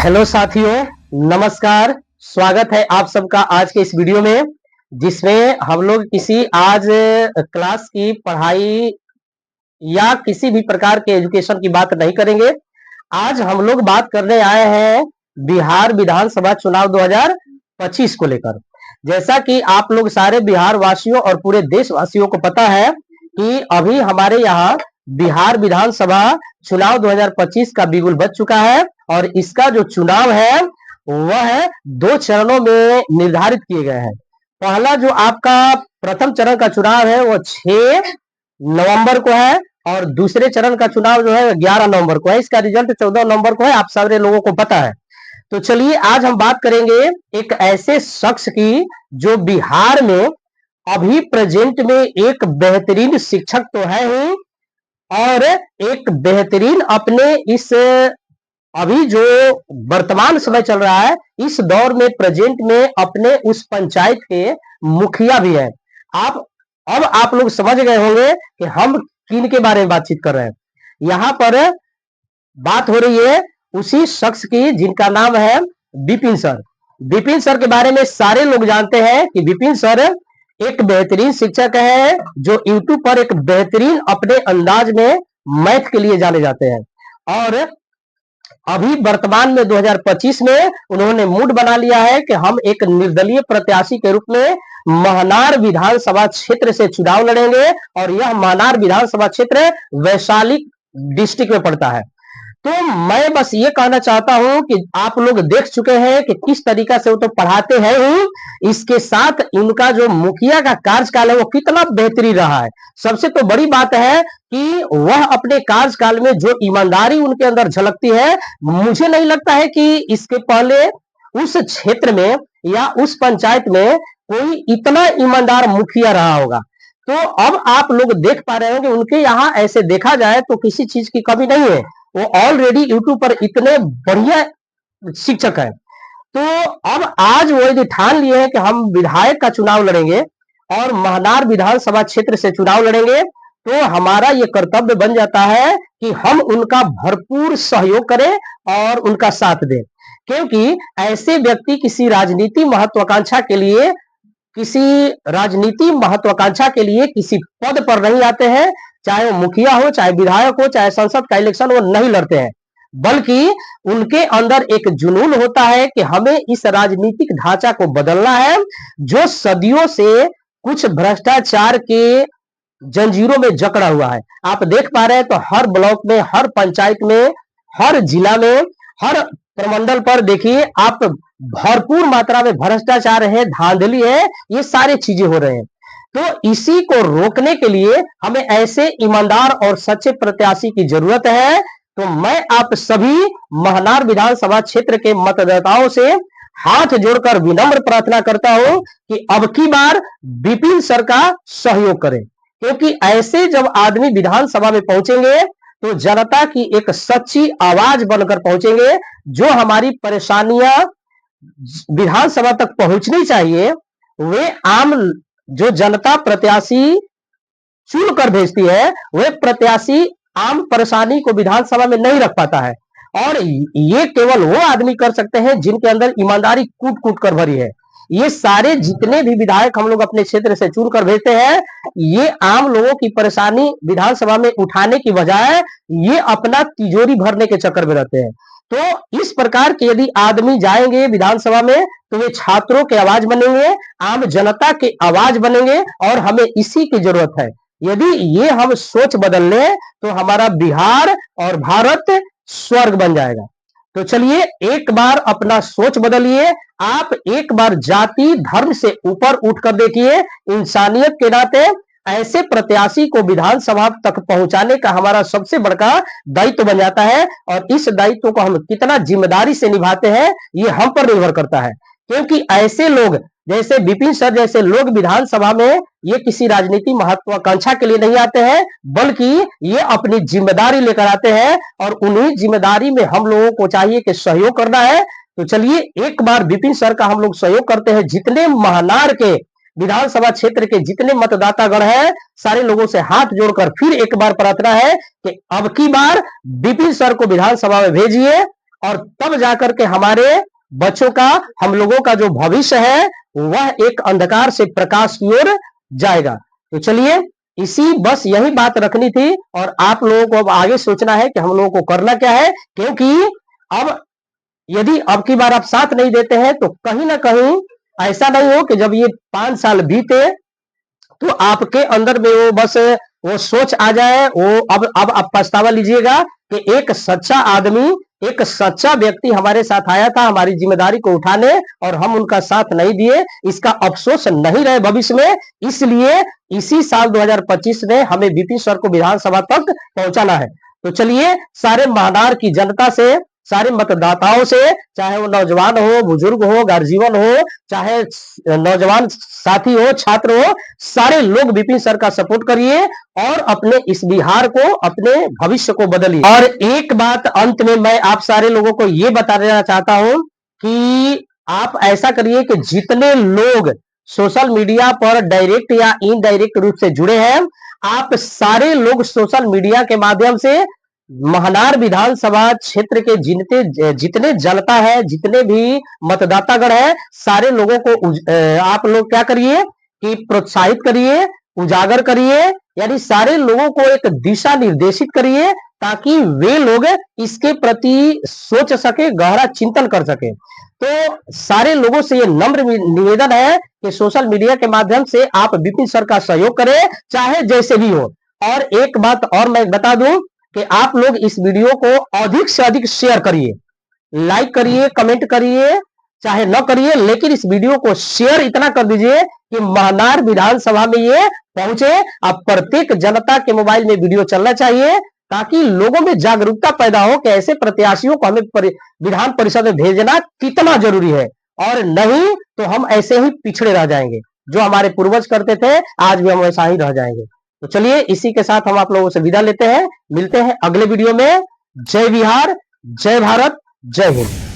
Hello साथियों, नमस्कार। स्वागत है आप सबका आज के इस वीडियो में, जिसमें हम लोग किसी आज क्लास की पढ़ाई या किसी भी प्रकार के एजुकेशन की बात नहीं करेंगे। आज हम लोग बात करने आए हैं बिहार विधानसभा चुनाव 2025 को लेकर। जैसा कि आप लोग सारे बिहार वासियों और पूरे देशवासियों को पता है कि अभी हमारे यहाँ बिहार विधानसभा चुनाव 2025 का बिगुल बज चुका है और इसका जो चुनाव है वह 2 चरणों में निर्धारित किए गए हैं। पहला जो आपका प्रथम चरण का चुनाव है वो 6 नवंबर को है और दूसरे चरण का चुनाव जो है 11 नवंबर को है। इसका रिजल्ट 14 नवंबर को है, आप सारे लोगों को पता है। तो चलिए आज हम बात करेंगे एक ऐसे शख्स की जो बिहार में अभी प्रेजेंट में एक बेहतरीन शिक्षक तो है ही और एक बेहतरीन अपने इस अभी जो वर्तमान समय चल रहा है इस दौर में प्रेजेंट में अपने उस पंचायत के मुखिया भी है। अब आप लोग समझ गए होंगे कि हम किन के बारे में बातचीत कर रहे हैं। यहाँ पर बात हो रही है उसी शख्स की जिनका नाम है विपिन सर। विपिन सर के बारे में सारे लोग जानते हैं कि विपिन सर एक बेहतरीन शिक्षक है जो यूट्यूब पर एक बेहतरीन अपने अंदाज में मैथ के लिए जाने जाते हैं और अभी वर्तमान में 2025 में उन्होंने मूड बना लिया है कि हम एक निर्दलीय प्रत्याशी के रूप में महनार विधानसभा क्षेत्र से चुनाव लड़ेंगे और यह महनार विधानसभा क्षेत्र वैशाली डिस्ट्रिक्ट में पड़ता है। तो मैं बस ये कहना चाहता हूं कि आप लोग देख चुके हैं कि किस तरीका से वो तो पढ़ाते हैं ही, इसके साथ इनका जो मुखिया का कार्यकाल है वो कितना बेहतरीन रहा है। सबसे तो बड़ी बात है कि वह अपने कार्यकाल में जो ईमानदारी उनके अंदर झलकती है, मुझे नहीं लगता है कि इसके पहले उस क्षेत्र में या उस पंचायत में कोई इतना ईमानदार मुखिया रहा होगा। तो अब आप लोग देख पा रहे हो कि उनके यहाँ ऐसे देखा जाए तो किसी चीज की कमी नहीं है। वो ऑलरेडी यूट्यूब पर इतने बढ़िया शिक्षक है। तो अब आज वो यदि ठान लिए हैं कि हम विधायक का चुनाव लड़ेंगे और महनार विधानसभा क्षेत्र से चुनाव लड़ेंगे, तो हमारा ये कर्तव्य बन जाता है कि हम उनका भरपूर सहयोग करें और उनका साथ दें। क्योंकि ऐसे व्यक्ति किसी राजनीति महत्वाकांक्षा के लिए किसी पद पर नहीं आते हैं, चाहे वो मुखिया हो, चाहे विधायक हो, चाहे संसद का इलेक्शन, वो नहीं लड़ते हैं, बल्कि उनके अंदर एक जुनून होता है कि हमें इस राजनीतिक ढांचा को बदलना है जो सदियों से कुछ भ्रष्टाचार के जंजीरों में जकड़ा हुआ है। आप देख पा रहे हैं तो हर ब्लॉक में, हर पंचायत में, हर जिला में, हर प्रमंडल पर देखिए आप भरपूर मात्रा में भ्रष्टाचार है, धांधली है, ये सारी चीजें हो रहे हैं। तो इसी को रोकने के लिए हमें ऐसे ईमानदार और सच्चे प्रत्याशी की जरूरत है। तो मैं आप सभी महनार विधानसभा क्षेत्र के मतदाताओं से हाथ जोड़कर विनम्र प्रार्थना करता हूं कि अब की बार विपिन सर का सहयोग करें, क्योंकि ऐसे जब आदमी विधानसभा में पहुंचेंगे तो जनता की एक सच्ची आवाज बनकर पहुंचेंगे। जो हमारी परेशानियां विधानसभा तक पहुंचनी चाहिए वे आम जो जनता प्रत्याशी चुन कर भेजती है, वे प्रत्याशी आम परेशानी को विधानसभा में नहीं रख पाता है और ये केवल वो आदमी कर सकते हैं जिनके अंदर ईमानदारी कूट कूट कर भरी है। ये सारे जितने भी विधायक हम लोग अपने क्षेत्र से चुन कर भेजते हैं, ये आम लोगों की परेशानी विधानसभा में उठाने की बजाय ये अपना तिजोरी भरने के चक्कर में रहते हैं। तो इस प्रकार के यदि आदमी जाएंगे विधानसभा में तो वे छात्रों के आवाज बनेंगे, आम जनता के आवाज बनेंगे और हमें इसी की जरूरत है। यदि ये हम सोच बदल लें तो हमारा बिहार और भारत स्वर्ग बन जाएगा। तो चलिए एक बार अपना सोच बदलिए, आप एक बार जाति धर्म से ऊपर उठकर देखिए। इंसानियत के नाते ऐसे प्रत्याशी को विधानसभा तक पहुंचाने का हमारा सबसे बड़ा दायित्व बन जाता है और इस दायित्व को हम कितना जिम्मेदारी से निभाते हैं ये हम पर निर्भर करता है। क्योंकि ऐसे लोग जैसे विपिन सर जैसे लोग विधानसभा में ये किसी राजनीति महत्वाकांक्षा के लिए नहीं आते हैं, बल्कि ये अपनी जिम्मेदारी लेकर आते हैं और उन्हीं जिम्मेदारी में हम लोगों को चाहिए कि सहयोग करना है। तो चलिए एक बार विपिन सर का हम लोग सहयोग करते हैं। जितने महनार के विधानसभा क्षेत्र के जितने मतदातागण हैं, सारे लोगों से हाथ जोड़कर फिर एक बार प्रार्थना है कि अब की बार विपिन सर को विधानसभा में भेजिए और तब जाकर के हमारे बच्चों का, हम लोगों का जो भविष्य है वह एक अंधकार से प्रकाश की ओर जाएगा। तो चलिए, इसी बस यही बात रखनी थी और आप लोगों को अब आगे सोचना है कि हम लोगों को करना क्या है, क्योंकि अब यदि अब की बार आप साथ नहीं देते हैं तो कहीं ना कहीं ऐसा नहीं हो कि जब ये 5 साल बीते तो आपके अंदर में वो बस वो सोच आ जाए, वो अब आप पछतावा लीजिएगा कि एक सच्चा आदमी, एक सच्चा व्यक्ति हमारे साथ आया था हमारी जिम्मेदारी को उठाने और हम उनका साथ नहीं दिए, इसका अफसोस नहीं रहे भविष्य में। इसलिए इसी साल 2025 में हमें बीपी सर को विधानसभा तक पहुंचाना है। तो चलिए, सारे महानार की जनता से, सारे मतदाताओं से, चाहे वो नौजवान हो, बुजुर्ग हो, गार्जियन हो, चाहे नौजवान साथी हो, छात्र हो, सारे लोग विपिन सर का सपोर्ट करिए और अपने इस बिहार को, अपने भविष्य को बदलिए। और एक बात अंत में मैं आप सारे लोगों को यह बता देना चाहता हूं कि आप ऐसा करिए कि जितने लोग सोशल मीडिया पर डायरेक्ट या इनडायरेक्ट रूप से जुड़े हैं, आप सारे लोग सोशल मीडिया के माध्यम से महानार विधानसभा क्षेत्र के जितने जनता है, जितने भी मतदातागण है, सारे लोगों को आप लोग क्या करिए कि प्रोत्साहित करिए, उजागर करिए, यानी सारे लोगों को एक दिशा निर्देशित करिए ताकि वे लोग इसके प्रति सोच सके, गहरा चिंतन कर सके। तो सारे लोगों से ये नम्र निवेदन है कि सोशल मीडिया के माध्यम से आप विपिन सर का सहयोग करें, चाहे जैसे भी हो। और एक बात और मैं बता दूं कि आप लोग इस वीडियो को अधिक से अधिक शेयर करिए, लाइक करिए, कमेंट करिए, चाहे न करिए, लेकिन इस वीडियो को शेयर इतना कर दीजिए कि महानार विधानसभा में ये पहुंचे। अब प्रत्येक जनता के मोबाइल में वीडियो चलना चाहिए ताकि लोगों में जागरूकता पैदा हो कि ऐसे प्रत्याशियों को हमें विधान परिषद में भेजना कितना जरूरी है, और नहीं तो हम ऐसे ही पिछड़े रह जाएंगे। जो हमारे पूर्वज करते थे आज भी हम ऐसा ही रह जाएंगे। तो चलिए, इसी के साथ हम आप लोगों से विदा लेते हैं, मिलते हैं अगले वीडियो में। जय बिहार, जय भारत, जय हिंद।